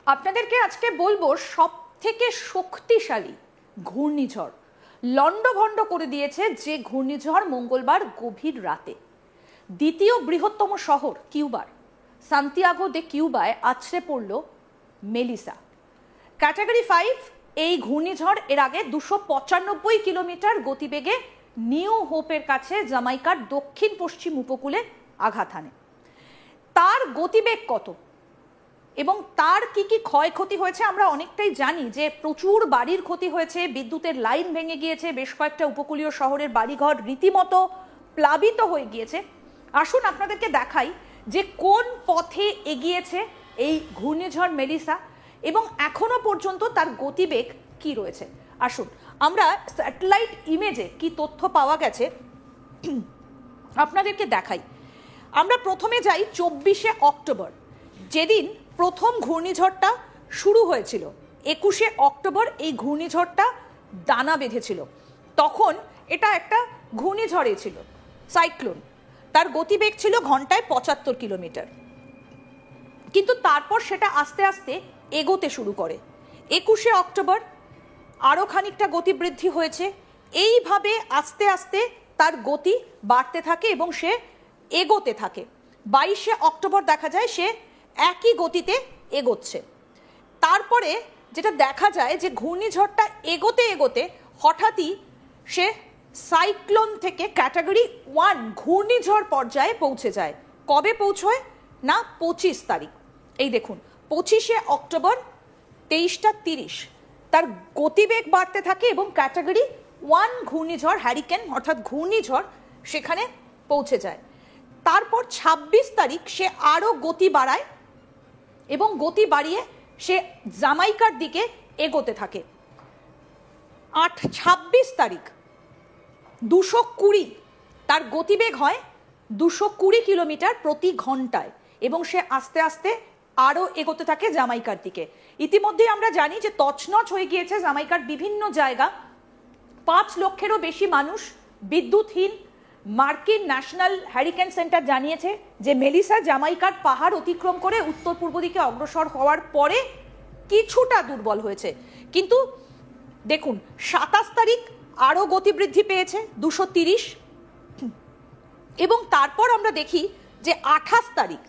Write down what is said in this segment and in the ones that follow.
আপনাদেরকে আজকে বলবো সব থেকে শক্তিশালী ঘূর্ণিঝড় লন্ডভন্ড করে দিয়েছে যে ঘূর্ণিঝড় মঙ্গলবার গভীর রাতে দ্বিতীয় বৃহত্তম শহর কিউবার সান্তিয়াগো দে কিউবায় আছড়ে পড়ল মেলিসা। ক্যাটাগরি 5 এই ঘূর্ণিঝড় এর আগে 295 কিলোমিটার গতিবেগে নিউ হোপের কাছে জামাইকার দক্ষিণ পশ্চিম উপকূলে আঘাত হানে। তার গতিবেগ কত এবং তার কি কি ক্ষয়ক্ষতি হয়েছে আমরা অনেকটাই জানি, যে প্রচুর বাড়ির ক্ষতি হয়েছে, বিদ্যুতের লাইন ভেঙে গিয়েছে, বেশ কয়েকটা উপকূলীয় শহরের বাড়িঘর রীতিমতো প্লাবিত হয়ে গিয়েছে। আসুন আপনাদেরকে দেখাই যে কোন পথে এগিয়েছে এই ঘূর্ণিঝড় মেলিসা এবং এখনো পর্যন্ত তার গতিবেগ কি রয়েছে। আসুন আমরা স্যাটেলাইট ইমেজে কি তথ্য পাওয়া গেছে আপনাদেরকে দেখাই। আমরা প্রথমে যাই 24শে অক্টোবর, যেদিন প্রথম ঘূর্ণিঝড়টা শুরু হয়েছিল। 21শে অক্টোবর এই ঘূর্ণিঝড়টা দানা বেঁধেছিল। তখন এটা একটা ঘূর্ণিঝড়ে ছিল, সাইক্লোন। তার গতিবেগ ছিল ঘন্টায় 75 কিলোমিটার, কিন্তু তারপর সেটা আস্তে আস্তে এগোতে শুরু করে। 21শে অক্টোবর আরও খানিকটা গতি বৃদ্ধি হয়েছে। এইভাবে আস্তে আস্তে তার গতি বাড়তে থাকে এবং সে এগোতে থাকে। 22শে অক্টোবর দেখা যায় সে একই গতিতে এগোচ্ছে। তারপরে যেটা দেখা যায় যে ঘূর্ণিঝড়টা এগোতে এগোতে হঠাৎই সে সাইক্লোন থেকে ক্যাটাগরি 1 ঘূর্ণিঝড় পর্যায়ে পৌঁছে যায়। কবে পৌঁছয় না 25 তারিখ। এই দেখুন 25শে অক্টোবর 23:30 তার গতিবেগ বাড়তে থাকে এবং ক্যাটাগরি 1 ঘূর্ণিঝড় হ্যারিকেন অর্থাৎ ঘূর্ণিঝড় সেখানে পৌঁছে যায়। তারপর 26 তারিখ সে আরও গতি বাড়ায় এবং গতি বাড়িয়ে সে জামাইকার দিকে এগোতে থাকে। 26 তারিখ 220 তার গতিবেগ হয় 220 কিলোমিটার প্রতি ঘন্টায় এবং সে আস্তে আস্তে আরও এগোতে থাকে জামাইকার দিকে। ইতিমধ্যে আমরা জানি যে তছনছ হয়ে গিয়েছে জামাইকার বিভিন্ন জায়গা। 5 লক্ষেরও বেশি মানুষ বিদ্যুৎহীন। মার্কিন ন্যাশনাল হ্যারিকেন সেন্টার জানিয়েছে যে মেলিসা জামাইকার পাহাড় অতিক্রম করে উত্তর পূর্ব দিকে অগ্রসর হওয়ার পরে কিছুটা দুর্বল হয়েছে, কিন্তু দেখুন 27 তারিখ আরও গতিবৃদ্ধি পেয়েছে 230 এবং তারপর আমরা দেখি যে 28 তারিখ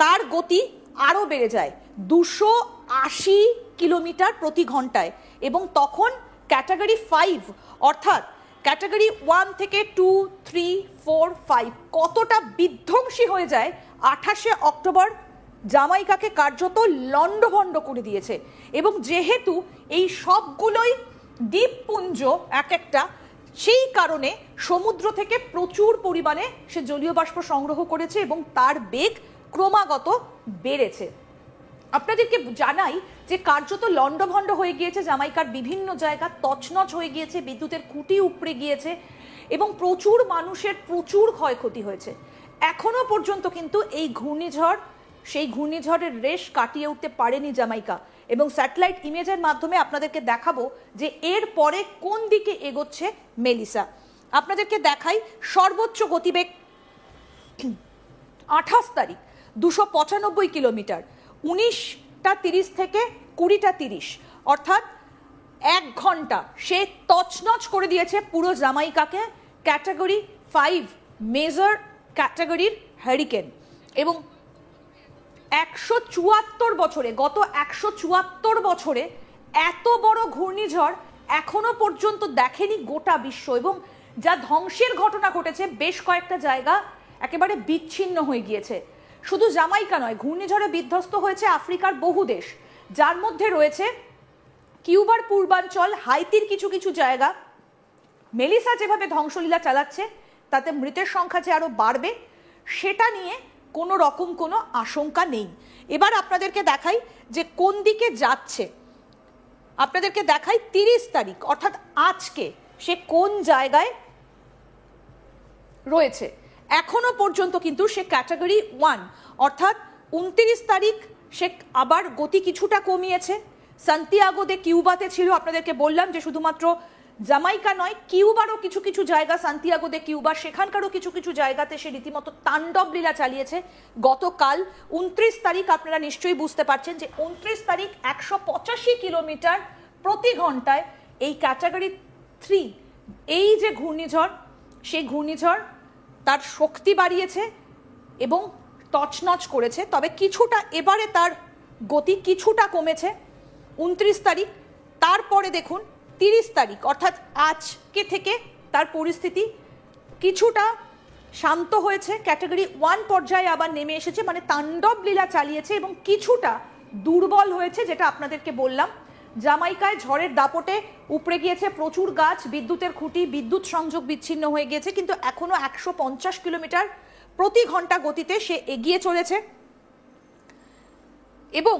তার গতি আরও বেড়ে যায় 280 কিলোমিটার প্রতি ঘন্টায় এবং তখন ক্যাটাগরি 5 অর্থাৎ ক্যাটাগরি 1 থেকে 2, 3, 4, 5 কতটা বিধ্বংসী হয়ে যায়। 28শে অক্টোবর জামাইকাকে কার্যত লন্ডভন্ড করে দিয়েছে এবং যেহেতু এই সবগুলোই দ্বীপপুঞ্জ এক একটা, সেই কারণে সমুদ্র থেকে প্রচুর পরিমাণে সে জলীয় বাষ্প সংগ্রহ করেছে এবং তার বেগ ক্রমাগত বেড়েছে। আপনাদেরকে জানাই যে কার্যত লন্ডভন্ড হয়ে গিয়েছে জামাইকার বিভিন্ন জায়গা, তছনছ হয়ে গিয়েছে, বিদ্যুতের খুঁটি উপড়ে গিয়েছে এবং প্রচুর মানুষের প্রচুর ক্ষয়ক্ষতি হয়েছে। এখনো পর্যন্ত কিন্তু এই ঘূর্ণিঝড় সেই ঘূর্ণিঝড়ের রেশ কাটিয়ে উঠতে পারেনি জামাইকা এবং স্যাটেলাইট ইমেজের মাধ্যমে আপনাদেরকে দেখাবো যে এর পরে কোন দিকে এগোচ্ছে মেলিসা। আপনাদেরকে দেখাই সর্বোচ্চ গতিবেগ 28 তারিখ 295 কিলোমিটার, 19:30 থেকে 20:30 অর্থাৎ 1 ঘন্টা সে তছনছ করে দিয়েছে পুরো জামাইকাকে। ক্যাটাগরি 5 মেজর ক্যাটাগরির হ্যারিকেন এবং 174 বছরে গত 174 বছরে এত বড় ঘূর্ণিঝড় এখনো পর্যন্ত দেখেনি গোটা বিশ্ব এবং যা ধ্বংসের ঘটনা ঘটেছে বেশ কয়েকটা জায়গা একেবারে বিচ্ছিন্ন হয়ে গিয়েছে। শুধু জামাইকা নয়, ঘূর্ণিঝড়ে বিধ্বস্ত হয়েছে আফ্রিকার বহু দেশ, যার মধ্যে রয়েছে কিউবার পূর্বাঞ্চল, হাইতির কিছু কিছু জায়গা। মেলিসা যেভাবে ধ্বংসলীলা চালাচ্ছে তাতে মৃতের সংখ্যা যে আরও বাড়বে সেটা নিয়ে কোনো রকম কোনো আশঙ্কা নেই। এবার আপনাদেরকে দেখাই যে কোন দিকে যাচ্ছে। আপনাদেরকে দেখাই 30 তারিখ অর্থাৎ আজকে সে কোন জায়গায় রয়েছে। এখনো পর্যন্ত কিন্তু সে ক্যাটাগরি 1 অর্থাৎ 29 তারিখ সে আবার গতি কিছুটা কমিয়েছে। সান্তিয়াগো দে কিউবাতে ছিল, আপনাদেরকে বললাম যে শুধুমাত্র জামাইকা নয়, কিউবারও কিছু কিছু জায়গা, সান্তিয়াগো দে কিউবা, সেখানকারও কিছু কিছু জায়গাতে সে রীতিমতো তাণ্ডব লীলা চালিয়েছে। গতকাল 29 তারিখ, আপনারা নিশ্চয়ই বুঝতে পারছেন যে 29 তারিখ 185 কিলোমিটার প্রতি ঘন্টায় এই ক্যাটাগরি 3 এই যে ঘূর্ণিঝড়, সেই ঘূর্ণিঝড় তার শক্তি বাড়িয়েছে এবং তছনছ করেছে। তবে কিছুটা এবারে তার গতি কিছুটা কমেছে 29 তারিখ। তারপরে দেখুন 30 তারিখ, অর্থাৎ আজকে থেকে তার পরিস্থিতি কিছুটা শান্ত হয়েছে, ক্যাটাগরি 1 পর্যায়ে আবার নেমে এসেছে, মানে তাণ্ডব লীলা চালিয়েছে এবং কিছুটা দুর্বল হয়েছে। যেটা আপনাদেরকে বললাম, জামাইকায় ঝড়ের দাপটে উপড়ে গিয়েছে প্রচুর গাছ, বিদ্যুতের খুঁটি, বিদ্যুৎ সংযোগ বিচ্ছিন্ন হয়ে গিয়েছে, কিন্তু এখনো 150 কিলোমিটার প্রতি ঘন্টা গতিতে সে এগিয়ে চলেছে। এবং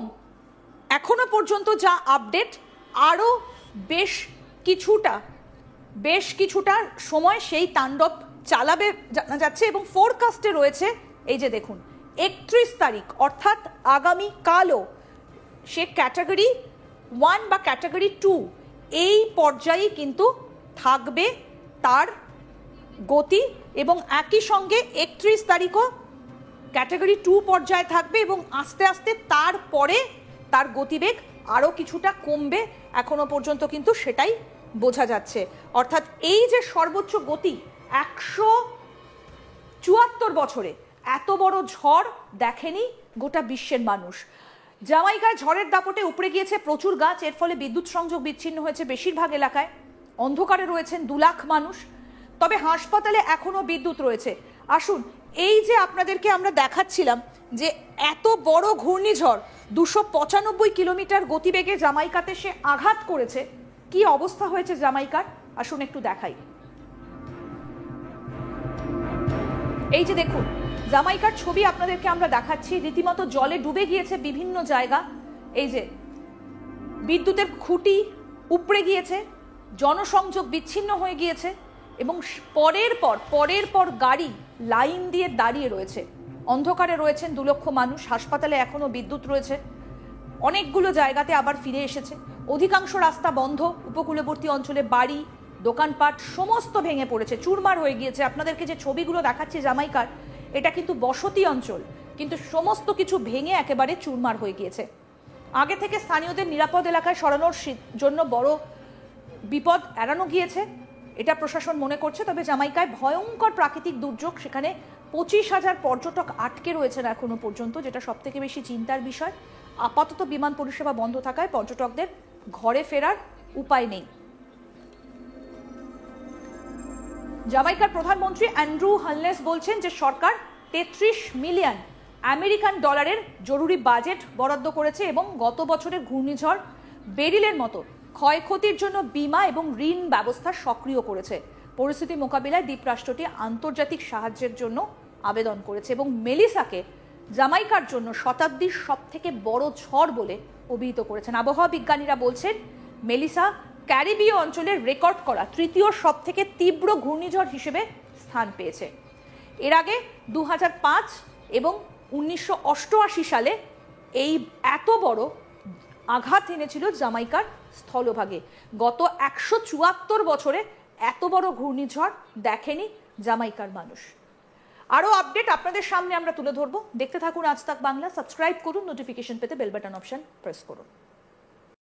এখনো পর্যন্ত যা আপডেট, আরও বেশ কিছুটা সময় সেই তাণ্ডব চালাবে জানা যাচ্ছে। এবং ফোরকাস্টে রয়েছে, এই যে দেখুন 31 তারিখ অর্থাৎ আগামী কালও সে ক্যাটাগরি 1 বা ক্যাটাগরি 2 এই পর্যায়ে কিন্তু থাকবে তার গতি, এবং একই সঙ্গে 31 তারিখও ক্যাটাগরি 2 পর্যায়ে থাকবে এবং আস্তে আস্তে তারপরে তার গতিবেগ আরও কিছুটা কমবে। এখনো পর্যন্ত কিন্তু সেটাই বোঝা যাচ্ছে। অর্থাৎ এই যে সর্বোচ্চ গতি, 174 বছরে এত বড় ঝড় দেখেনি গোটা বিশ্বের মানুষ। জামাইকায় ঝড়ের দাপটে উপড়ে গিয়েছে প্রচুর গাছ, এর ফলে বিদ্যুৎ সংযোগ বিচ্ছিন্ন হয়েছে বেশিরভাগ এলাকায়, অন্ধকারে রয়েছেন 2 লাখ মানুষ। তবে হাসপাতালে এখনো বিদ্যুৎ রয়েছে। আসুন, এই যে আপনাদেরকে আমরা দেখাচ্ছিলাম যে এত বড় ঘূর্ণিঝড় 295 কিলোমিটার গতিবেগে জামাইকাতে সে আঘাত করেছে, কি অবস্থা হয়েছে জামাইকার আসুন একটু দেখাই। এই যে দেখুন জামাইকার ছবি আপনাদেরকে আমরা দেখাচ্ছি, রীতিমতো জলে ডুবে গিয়েছে বিভিন্ন জায়গা। এই যে বিদ্যুতের খুঁটি উপড়ে গিয়েছে, জনসংযোগ বিচ্ছিন্ন হয়ে গিয়েছে এবং পরের পর গাড়ি লাইন দিয়ে দাঁড়িয়ে রয়েছে। অন্ধকারে রয়েছেন 2 লক্ষ মানুষ, হাসপাতালে এখনো বিদ্যুৎ রয়েছে, অনেকগুলো জায়গাতে আবার ফিরে এসেছে, অধিকাংশ রাস্তা বন্ধ, উপকূলবর্তী অঞ্চলে বাড়ি, দোকানপাট সমস্ত ভেঙে পড়েছে, চুরমার হয়ে গিয়েছে। আপনাদেরকে যে ছবিগুলো দেখাচ্ছি জামাইকার, এটা কিন্তু বসতি অঞ্চল, কিন্তু সমস্ত কিছু ভেঙে একেবারে চুরমার হয়ে গিয়েছে। আগে থেকে স্থানীয়দের নিরাপদ এলাকায় সরানোর জন্য বড় বিপদ এড়ানো গিয়েছে, এটা প্রশাসন মনে করছে। তবে জামাইকায় ভয়ঙ্কর প্রাকৃতিক দুর্যোগ, সেখানে 25,000 পর্যটক আটকে রয়েছেন এখনো পর্যন্ত, যেটা সব থেকে বেশি চিন্তার বিষয়। আপাতত বিমান পরিষেবা বন্ধ থাকায় পর্যটকদের ঘরে ফেরার উপায় নেই। জামাইকার প্রধানমন্ত্রী অ্যান্ড্রু হালনেস বলছেন যে সরকার 33 মিলিয়ন আমেরিকান ডলারের জরুরি বাজেট বরাদ্দ করেছে এবং গত বছরের ঘূর্ণিঝড় বেরিলের মতো ক্ষয়ক্ষতির জন্য বীমা এবং ঋণ ব্যবস্থা সক্রিয় করেছে। পরিস্থিতি মোকাবিলায় দ্বীপরাষ্ট্রটি আন্তর্জাতিক সাহায্যের জন্য আবেদন করেছে এবং মেলিসাকে জামাইকার জন্য শতাব্দীর সবথেকে বড় ঝড় বলে অভিহিত করেছেন। আবহাওয়া বিজ্ঞানীরা বলছেন মেলিসা ক্যারিবীয় অঞ্চলের রেকর্ড করা 3য় সবথেকে তীব্র ঘূর্ণিঝড় হিসেবে স্থান পেয়েছে। এর আগে 2005 এবং 1988 সালে এই এত বড় আঘাত এনেছিল জামাইকার স্থলভাগে। গত 174 বছরে এত বড় ঘূর্ণিঝড় দেখেনি জামাইকার মানুষ। আরও আপডেট আপনাদের সামনে আমরা তুলে ধরবো। দেখতে থাকুন আজ তাক বাংলা, সাবস্ক্রাইব করুন, নোটিফিকেশন পেতে বেল বাটন অপশন প্রেস করুন।